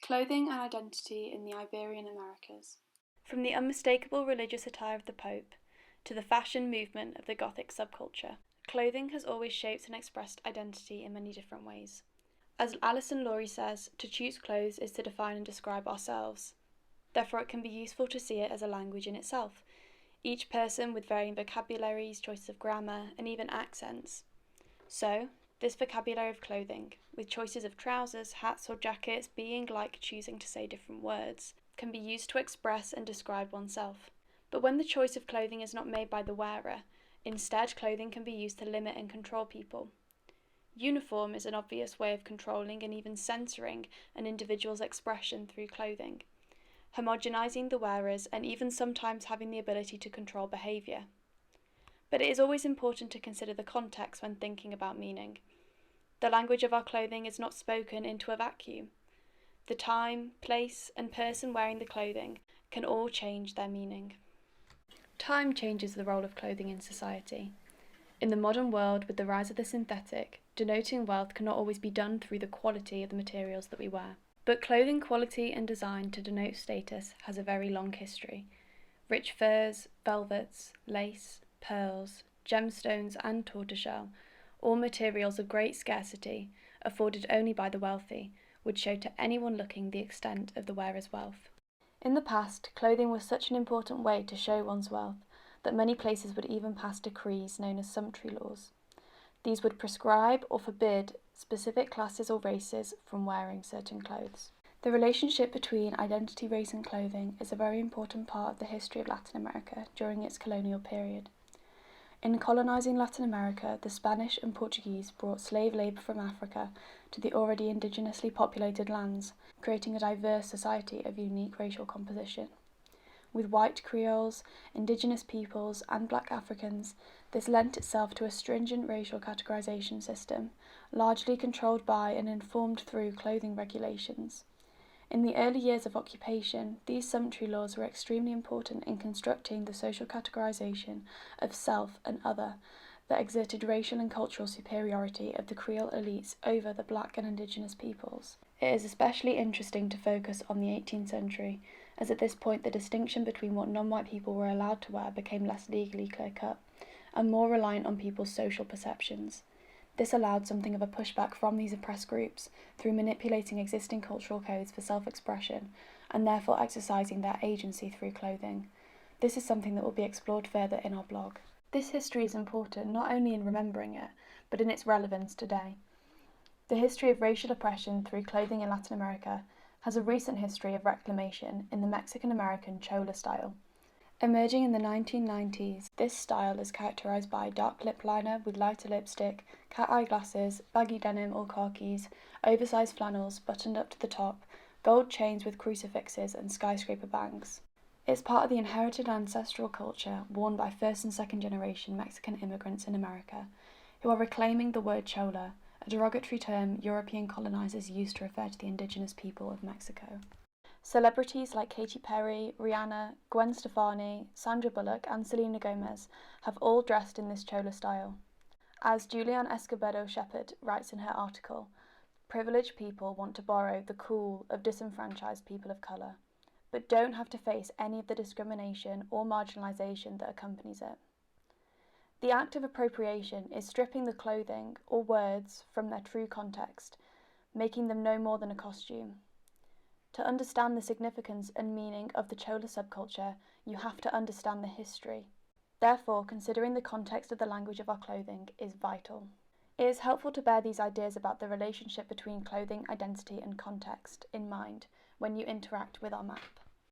Clothing and identity in the Iberian Americas. From the unmistakable religious attire of the Pope to the fashion movement of the Gothic subculture, clothing has always shaped and expressed identity in many different ways. As Alison Lurie says, to choose clothes is to define and describe ourselves. Therefore, it can be useful to see it as a language in itself, each person with varying vocabularies, choices of grammar, and even accents. So, this vocabulary of clothing, with choices of trousers, hats, or jackets being like choosing to say different words, can be used to express and describe oneself. But when the choice of clothing is not made by the wearer, instead clothing can be used to limit and control people. Uniform is an obvious way of controlling and even censoring an individual's expression through clothing, homogenizing the wearers and even sometimes having the ability to control behaviour. But it is always important to consider the context when thinking about meaning. The language of our clothing is not spoken into a vacuum. The time, place, and person wearing the clothing can all change their meaning. Time changes the role of clothing in society. In the modern world, with the rise of the synthetic, denoting wealth cannot always be done through the quality of the materials that we wear. But clothing quality and design to denote status has a very long history. Rich furs, velvets, lace, pearls, gemstones, and tortoiseshell, all materials of great scarcity, afforded only by the wealthy, would show to anyone looking the extent of the wearer's wealth. In the past, clothing was such an important way to show one's wealth that many places would even pass decrees known as sumptuary laws. These would prescribe or forbid specific classes or races from wearing certain clothes. The relationship between identity, race, and clothing is a very important part of the history of Latin America during its colonial period. In colonising Latin America, the Spanish and Portuguese brought slave labour from Africa to the already indigenously populated lands, creating a diverse society of unique racial composition. With white Creoles, indigenous peoples, and black Africans, this lent itself to a stringent racial categorisation system, largely controlled by and informed through clothing regulations. In the early years of occupation, these sumptuary laws were extremely important in constructing the social categorisation of self and other that exerted racial and cultural superiority of the Creole elites over the black and indigenous peoples. It is especially interesting to focus on the 18th century, as at this point the distinction between what non-white people were allowed to wear became less legally clear-cut, and more reliant on people's social perceptions. This allowed something of a pushback from these oppressed groups through manipulating existing cultural codes for self-expression, and therefore exercising their agency through clothing. This is something that will be explored further in our blog. This history is important not only in remembering it, but in its relevance today. The history of racial oppression through clothing in Latin America has a recent history of reclamation in the Mexican-American Chola style. Emerging in the 1990s, this style is characterised by dark lip liner with lighter lipstick, cat-eye glasses, baggy denim or khakis, oversized flannels buttoned up to the top, gold chains with crucifixes and skyscraper bangs. It's part of the inherited ancestral culture worn by first and second generation Mexican immigrants in America, who are reclaiming the word chola, a derogatory term European colonisers used to refer to the indigenous people of Mexico. Celebrities like Katy Perry, Rihanna, Gwen Stefani, Sandra Bullock and Selena Gomez have all dressed in this chola style. As Julianne Escobedo Shepherd writes in her article, privileged people want to borrow the cool of disenfranchised people of colour, but don't have to face any of the discrimination or marginalisation that accompanies it. The act of appropriation is stripping the clothing or words from their true context, making them no more than a costume. To understand the significance and meaning of the Chola subculture, you have to understand the history. Therefore, considering the context of the language of our clothing is vital. It is helpful to bear these ideas about the relationship between clothing, identity, and context in mind when you interact with our map.